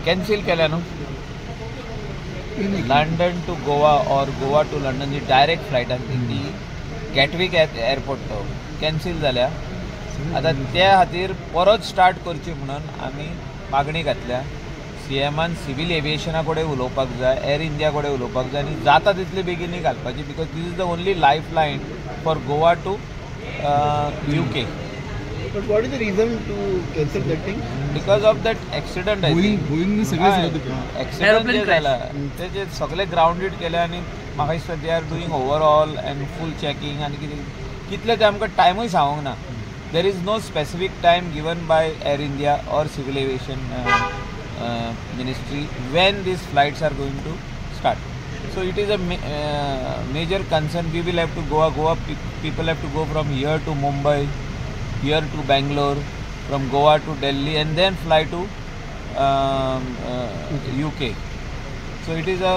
Cancel केल्या न्हू. London to Goa और गोवा टू लंडन जी डायरेक्ट फ्लायट आसली ती गॅटविक एअरपोर्ट तो कॅन्सील जाल्या. आतां त्या खातीर परत स्टार्ट करची म्हणून आमी मागणी घातल्या. CMान सिव्हील एविएशना कडेन उलोवपाक जाय, एअर इंडिया कडेन उलोवपाक जाय आनी जाता तितले बेगीनी घालपाची, because this is the only lifeline for Goa to UK. But what is the reason to cancel that thing? Because of that accident. Boeing accident जे जाला ते सगळे ग्राउंडेड केले आनी म्हाका दिसता they are doing overall and full checking आनी कितें कितले ते आमकां टायमूय सांगूंक ना. There is no specific time given by Air India और civil aviation ministry when these flights are going to start. So it is a major concern. We will have to Goa people have to go from here to Mumbai, here to Bangalore, from Goa to Delhi and then fly to UK. So it is a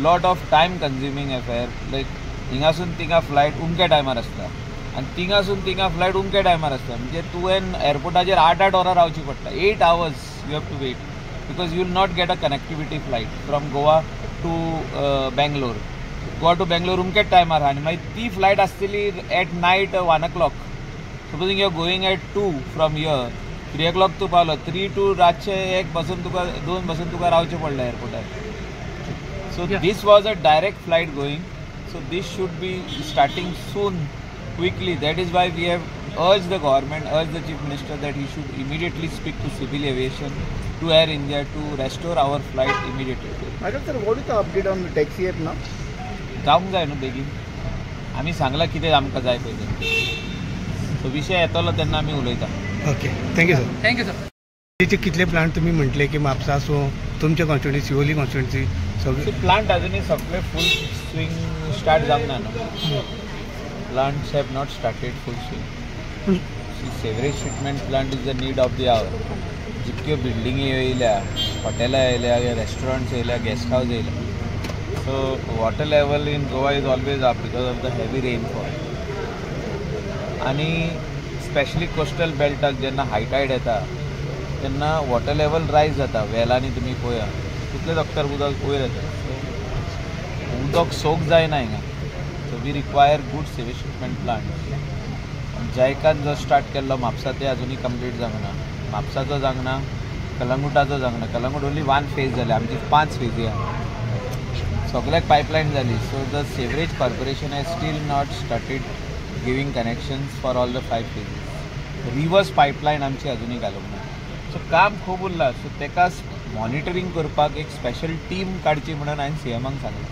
lot of time consuming affair. Like हिंगासून थिंगा flight उमके टायमार आसता आनी थिंगासून थिंगा flight उमके टायमार आसता. म्हणजे तुवें एअरपोर्टाचेर 8 वरां रावची पडटा. 8 hours you have to wait because you will not get a connectivity flight from Goa to Bangalore. Goa to Bangalore उमकेच टायमार आहा आनी मागीर ती फ्लायट आसतली at night 1 o'clock. Supposing you are going at 2 from here, 3 o'clock तूं पावलो, 3 to रातचे 1 बसून तुका 2 बसून तुका रावचें पडलें एअरपोर्टार. So this was a direct flight going. So this should be starting soon, quickly. That is why we have urged the government, urged the Chief Minister that he should immediately speak to Civil Aviation, to Air India to restore our flight immediately. Sir, what is the update on the taxi app now? जावंक जाय न्हू बेगीन. आमी सांगलां कितें आमकां जाय पळय. सो विशय येतलो तेन्ना आमी उलयता. Okay, thank you sir. Thank you sir. तिचे कितले प्लांट तुम्ही म्हटले की म्हापसा आसूं, तुमच्या कॉन्स्टिट्युएन्सी, सिवोली कॉन्स्टिट्युएन्सी सगळे प्लांट अजूनही सगळे फुल स्विंग स्टार्ट जावंक ना न्हू. Plants have not started full swing. Sewerage treatment plant is the need of the hour. जितक्यो बिल्डिंगी येयल्या, हॉटेलां येयल्या, रेस्टॉरंट्स येयल्या, गेस्ट हाऊस येयल्या. So water level in Goa is always up because of the heavy rainfall. आनी स्पेशली कोस्टल बेल्टाक जेन्ना हाय tied येता तेन्ना वॉटर लेवल रायज जाता. वेलांनी तुमी पळया कितले दोक्तर उदक वयर येता. सो उदक सोक जायना हिंगा. So we require good sewage treatment plant. जायकान जो स्टार्ट केल्लो म्हापसा ते अजुनूय कंप्लीट जावंक ना. म्हापसाचो जावंक ना, कलंगुटाचो जावंक ना. कलंगूट ओन्ली 1 phase जाले, आमची 5 फेजी आहा. सगळ्याक पायपलायन जाली. So the sewerage corporation has still not started giving connections for all the 5 phases. Reverse pipeline आमची अजुनूय घालूंक ना. सो काम खूब उरलां. सो तेका मॉनिटरींग करपाक एक स्पेशल टीम काडची म्हणून हांवें CMाक सांगलें.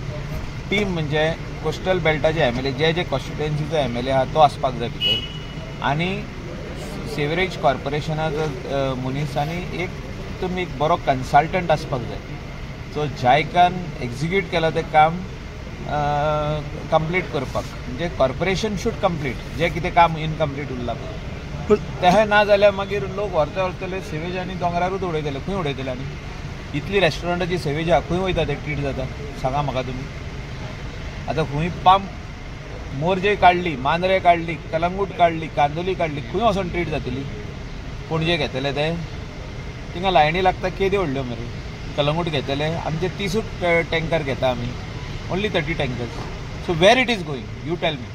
टीम म्हणजे कोस्टल बेल्टाचे MLA जे कॉन्स्टिट्युएन्सीचो MLA आहा तो आसपाक जाय भितर, आनी सेवरेज कॉर्पोरेशनाचो मनीस आनी तुमी एक बरो कन्सल्टंट आसपाक जाय. सो जायकान एक्झिक्यूट केलां तें काम कंप्लीट करपाक. म्हणजे कॉर्पोरेशन शूड कंप्लीट जें कितें काम इनकम्प्लीट उरलां पळय तें ना जाल्यार मागीर लोक व्हरतले सेवेज आनी दोंगरारूच उडयतले. खंय उडयतले आनी इतली रेस्टॉरंटाची सेवेज आहा खंय वयता ते ट्रीट जाता सांगा म्हाका तुमी. आतां खंय पाम मोरजे काडली, मांद्रे काडली, कलंगूट काडली, कांदोली काडली, खंय वचून ट्रीट जातली. पणजे घेतले ते थिंगा लायनी लागता केदी व्हडल्यो मरे. कलंगूट घेतले आमचे 30 टँकर घेता आमी, only 30 tankers. So where it is going you tell me.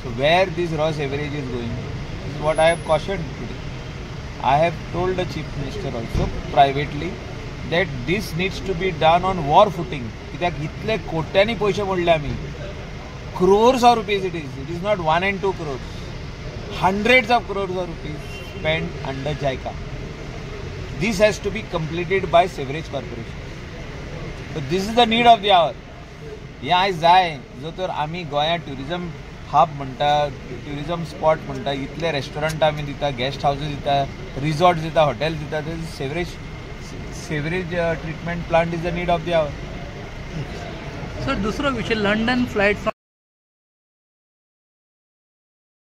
So where this raw sewerage is going is what I have cautioned today. I have told the chief minister also privately that this needs to be done on war footing. कित्याक इतले कोट्यांनी पयशे मोडले आमी. Crores of rupees it is not 1 and 2 crores. Hundreds of crores of rupees spent under JICA. This has to be completed by Sewerage Corporation. So this is the need of the hour. ह्या आयज जाय जो तर आमी गोंया tourism hub म्हणटा, tourism spot म्हणटा, इतले रेस्टॉरंट आमी दिता, गेस्ट हाऊसेस दिता, रिसॉर्ट दिता, हॉटेल दिता. Sewerage treatment plant is the need of the hour. Sir दुसरो विषय लंडन फ्लाइट